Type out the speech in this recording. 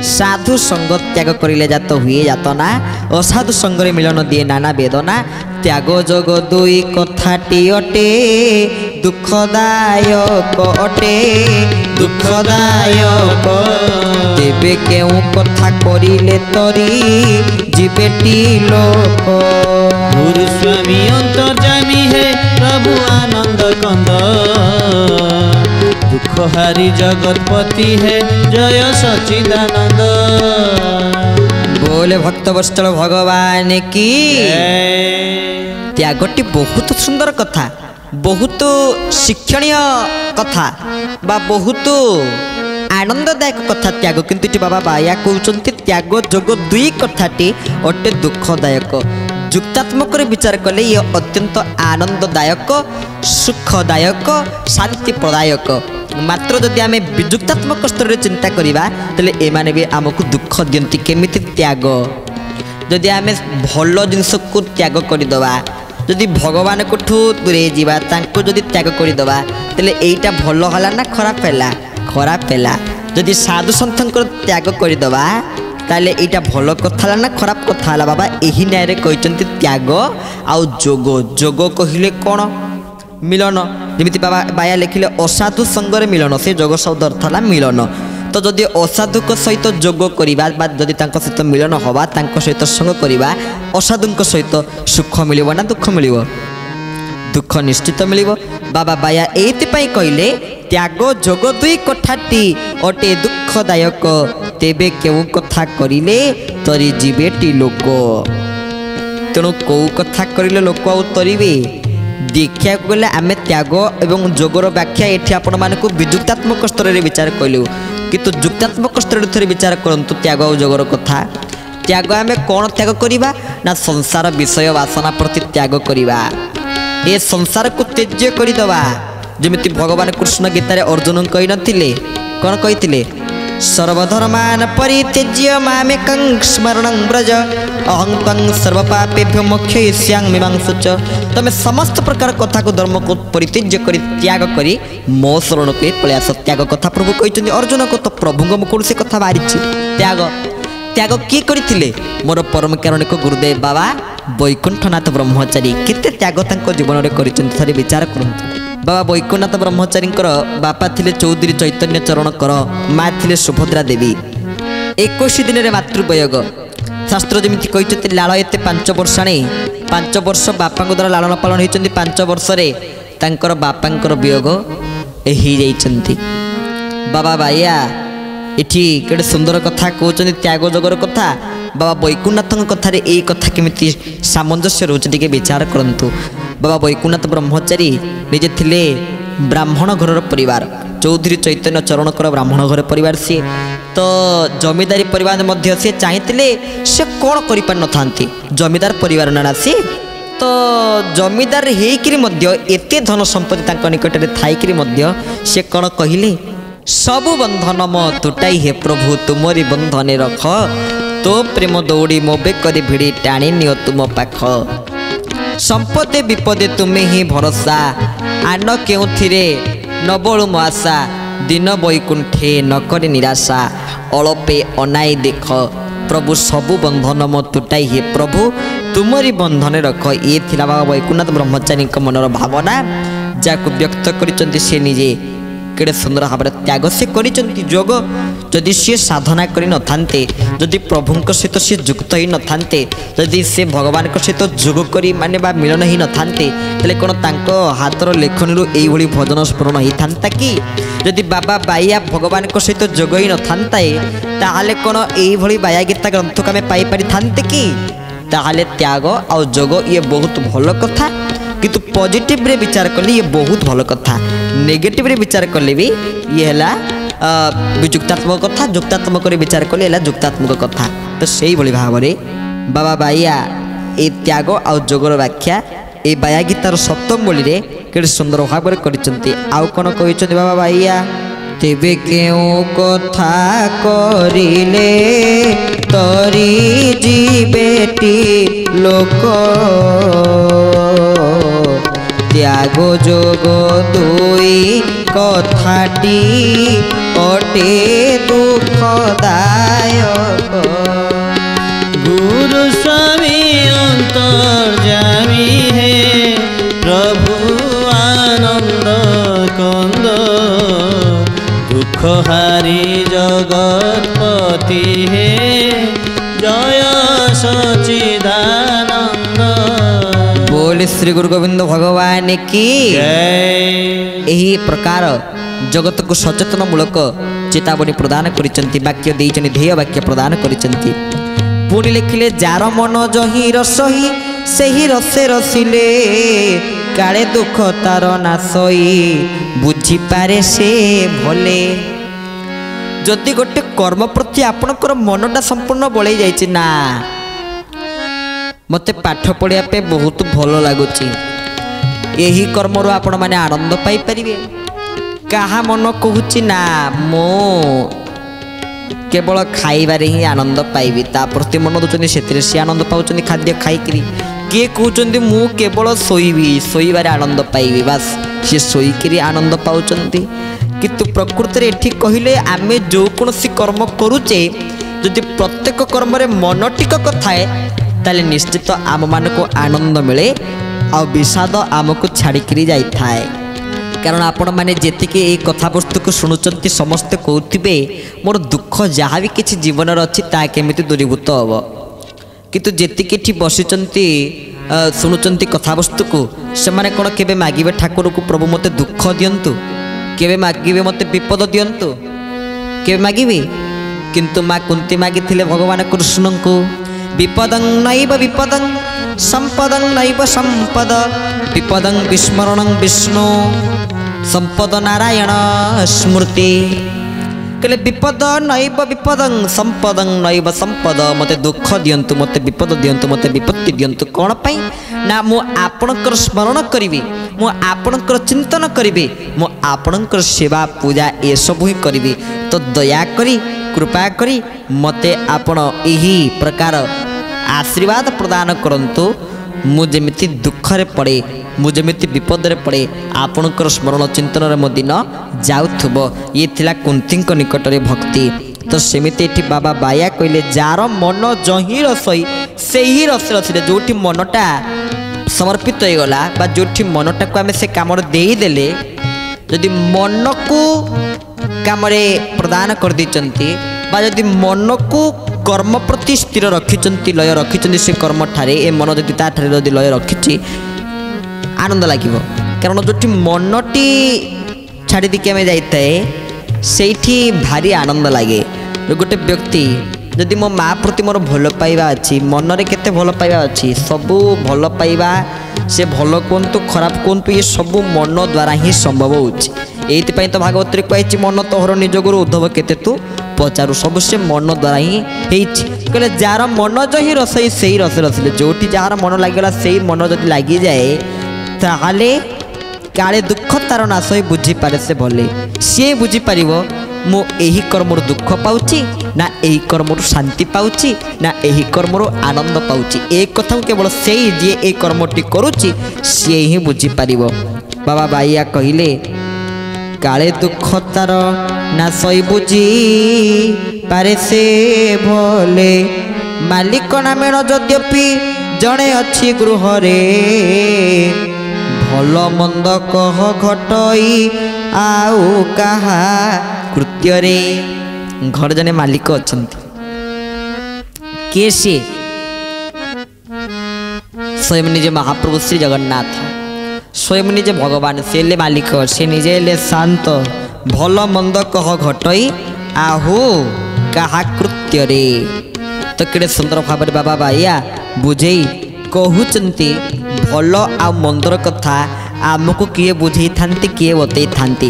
साधु संग त्याग करिले जात हुए जातना असाधु संगरे मिलन दिए नाना वेदना त्याग जोग दुई कथाटी अटे दुखदायक अटे दुखदायक तेबे केउ कथा करिले तरी जीवेटी लोक गुरु स्वामी अंतर्जामी है प्रभु आनंद कंद दुखहारी जगतपति है जय सच्चिदानंद। बोले भक्त वत्सल भगवान की त्यागटी बहुत सुंदर कथा बहुत शिक्षणीय कथा बा बहुत आनंददायक कथा त्याग किंतु बाबा बाया कहते त्याग जोग दुई कथाटी अटे दुखदायक जुक्तात्मक विचार कले ये अत्यंत आनंददायक सुखदायक शांति प्रदायक मात्र जदि आम विजुक्तात्मक स्तर चिंता करवा तेल एमाने भी आमको दुख दियंती केमिति त्याग जदि आम भल जिनस को त्याग करदे जदि भगवान को दूरे जावा तांको जदि त्याग करदे तेल एटा भल हला ना खराब है खराब है जदि साधु सन्थंकर त्याग करदे ताले एटा भल कथा ना खराब कथा है बाबा यही न्याय कहते त्याग आउ जोग जोग कहले कौन मिलन जमी बाबा बाया लिखिले असाधु संगरे मिलन से जोग शब्द अर्थ है मिलन तो जदि असाधु सहित जोग करवा जदि सहित मिलन हवा सहित संग करवा असाधु सहित सुख मिल ना दुख मिल दुख निश्चित मिल बाबा बाया एपाई कहले त्याग जोग दुई कथाटी अटे दुखदायक तेबे केउ कथा करिले तरी जीवेटी लोक तेणु कौ कथा करिले लोक आउ तरिबे देखा गले आम त्याग एवं जोगर व्याख्या ये आपण मानक विजुक्तात्मक स्तर में विचार कलु किंतु जुक्तात्मक स्तर थे विचार करंतु त्याग और जोगर कथा त्याग आम कौन त्याग करवा ना संसार विषय वासना प्रति त्याग करवा ये संसार को त्यज्य करदे जमी भगवान कृष्ण गीतार अर्जुन कही नथिले कौन कही सर्वधर्मान परित्यज्य मामेकं स्मरणं व्रज अहं त्वं सर्वपापेभ्यो मोक्षयिष्यामि मीमांसुच तमे समस्त प्रकार कथा को धर्म को परित्यज्य करी त्याग करी मो शरण के प्रयास त्याग कथा प्रभु कहते अर्जुन को तो प्रभु मुखर से कथा बाहरी त्याग त्याग किए करथिले मोर परम कारुणिक गुरुदेव बाबा वैकुंठनाथ ब्रह्मचारी केते त्याग तांको जीवन रे करिसेंति थरे विचार करंतु बाबा वैकुंठनाथ ब्रह्मचारी बापा थिले चौधरी चैतन्य चरण कर माँ थिले सुभद्रा देवी 21 दिन रे मातृवयोग शास्त्र जमी कहते लाल एत 5 वर्षाणी 5 वर्ष बापा द्वारा लालन पालन होती 5 वर्ष तांकर बापांकर वियोग हो बाबा बाया इठी केड़े सुंदर कथा कहते त्याग जोगर कथा बाबा वैकुंठनाथ कथार यही कथा केमिति सामंजस्य रोचे टिके विचार करंतु बाबा वैकुंठनाथ ब्रह्मचारी निजे थिले ब्राह्मण घर परिवार चौधरी चैतन्य चरणकर ब्राह्मण घर परिवार सी तो जमीदारी परिवार मध्य से चाहते से कौन कर पार न जमीदार परिवार ना सी तो जमीदार होकर एते धन संपत्ति निकट में थी से कौन कहले सबु बंधन मो तुटाई हे प्रभु तुमरी बंधने रख तो प्रेम दौड़ी मो बेकरी भिड़ी टाणी नियो तुम पाख संपदे विपदे तुम्हें ही भरोसा आन केउथिरे न बळु मो आशा दिन वैकुंठे न करे निराशा अळपे अनाई देख प्रभु सबु बंधन मो तुटाई हे प्रभु तुमरी बंधने रख ये थिला बाबा वैकुंठनाथ ब्रह्मचारी मनर भावना जाको व्यक्त करिसंति से निजे केड़े सुंदर भाव त्याग से करिसंति जोग जदि सी साधना करि न थान्ते जदि प्रभुंक सहित सी युक्त ही न थान्ते जदि से भगवान को सहित जोग करी माने बा मिलन ही न थान्ते तले कोन तांको हातर लेखनी एई भली भजन स्मरण ही थान्ता कि जदि बाबा बाया भगवान को सहित जोग ही न थान्ताए ताहाले कोन एई भली बाया गीता ग्रंथ को आमे पाई पारि थान्ते कि ताहाले त्याग और जोग ये बहुत भल कथा किंतु पॉजिटिव रे विचार कले ये बहुत भल कथा नेगेटिव रे विचार कले भी ये है विजुक्तात्मक कथा जुक्तात्मक विचार कले है जुक्तात्मक कथा तो से भाव में बाबा बाया ये त्याग आउ जोगर व्याख्या ये बाया गीतार सप्तम बोली रे के सुंदर भाव में आउ कौन कहते बाबा बाया तेबे केउ कथा करिले तरी जीवेटी लोक त्याग जोग दुई कथाटी अटे दुखदायक जगतपति हे जय सच्चिदानंद। बोल श्री गुरु गोविंद भगवान की जय। यही प्रकार जगत को सचेतन मूलक चेतावनी प्रदान करिसंती, वाक्य देइचनी, ध्येय वाक्य प्रदान करिसंती। पुणी लिखिले जार मन जही रसही सेही रसे रसिले काले दुख तार नासई बुझी पारे से भले। जदि गोटे कर्म प्रति आपणकर मनटा संपूर्ण बळै जाइछि ना, मते पाठ पढ़िया पे बहुत भल लगुच, यही कर्म रो आपण माने आनंद पाई परिबे। कहा मन कहूची ना मो केवल खाइबारे ही आनंद पाइबी, ता प्रति मन दूसरी से सी आनंद पाउछनी खाद्य खाइकरी। किए कहते मु केवल शोइबी, शोइबारे आनंद पाइबी, बास सी शोइकरी आनंद पाउछंती। किंतु प्रकृति रे एठी कहिले आमे जो कोनसी कर्म करूचे जदि प्रत्येक कर्म रे मन टिकक थाए ताले निश्चित आम मान को आनंद मिले आ विषाद आमको छाड़िकी जाई थाए। कारण आपण मैंने जेतिके ये कथावस्तु को शुणुचंती समस्ते कहते मोर दुख जहाँ भी किसी जीवन अच्छी ता केमिति दूरीभूत हम, किंतु जेतिके एठी बसिचंती शुणुचंती कथावस्तु को से माने कौन केबे मागिबे ठाकुर को प्रभु मते दुख दियंतु, केबे मागिबे मते विपद दियंतु, केबे मागिबे। किंतु माँ कुंती मागिथिले भगवान कृष्ण को विपदं नैव विपदं संपदं नैव संपद विपदं विस्मरणं विष्णु संपद नारायण स्मृति। कहले विपद नैव विपदं संपदं नैव संपद, मते दुख दियंतु, मते विपद दियंतु, मते विपत्ति दियंतु। कौन पाई ना मु आपणकर स्मरण करिबी, मु आपणकर चिंतन करिबी, मु आपणकर सेवा पूजा ए सब ही करिबी। तो दया करी कृपा करी मते आपण यही प्रकार आशीर्वाद प्रदान करंतु। मु जेमिति दुखरे पड़े, मु जेमिति विपदरे पड़े आपणकर स्मरण चिंतन रे मो दिन जाउथबो। ये थिला कुंतींक निकटरे भक्ति। तो सेमिति एठी बाबा बाया कहले जार मन जही रसई सेही रस रसिले, जोठी मनटा समर्पित हो गला बा जोठी मनटा को आमे से काम देई देले, जदि मन को काम प्रदान कर दी बा जदि मन को कर्म प्रति स्थिर रखिंट लय रखिंट से कर्म ठारे ए मन जदि ता ठारे जदि लय रखी आनंद लगे। कारण जो मनटी छाड़ी दिखे आम जाए से भारी आनंद लगे। गोटे व्यक्ति जदि मो माँ प्रति मोर भल पाइबा अच्छी, मनरे केते भल पाइबा अच्छी, सबू भल पाइबा से भल कहतु खराब कहतु ये सबू मन द्वारा ही संभव होची। एइतिपाई तो भागवत रे कहैछि मन तोहर निज गुरु उद्धव केते तू पचारू, सब से मन द्वारा ही हेछि। कहले जार मन जही रसई सेही रस रसिले, जोठी जार मन लागला सेही मन जदि लागी जाए ताहाले काले दुख तार नासई बुझी पारे से भले। सी बुझी पारिबो मु एही कर्मर दुख पाउची ना एही कर्मर शांति पाउची ना एही कर्मर आनंद पाउची। एक कथा केवल सेही जे ए कर्मटी करूची सी ही बुझी पारिबो। बाबा बाइया कहिले काले दुख तार नासई बुझी पारे से भले, मालिक नामेण यद्यपि जड़े अच्छी गृह रे भल मंद कह घटई आउ कहा कृत्य रे। घर जने मालिक अछंती, के सी स्वयं निजे महाप्रभु श्री जगन्नाथ, स्वयं निजे भगवान से ले मालिक, से निजे ले शांत। भल मंद कह घटई आहु कहा कृत्य रे। तो केड़े सुंदर भाव बाबा बाइया बुझेई कहउचंती भल आ मंदर कथा आमको किए बुझे थांती किए बतई थांती।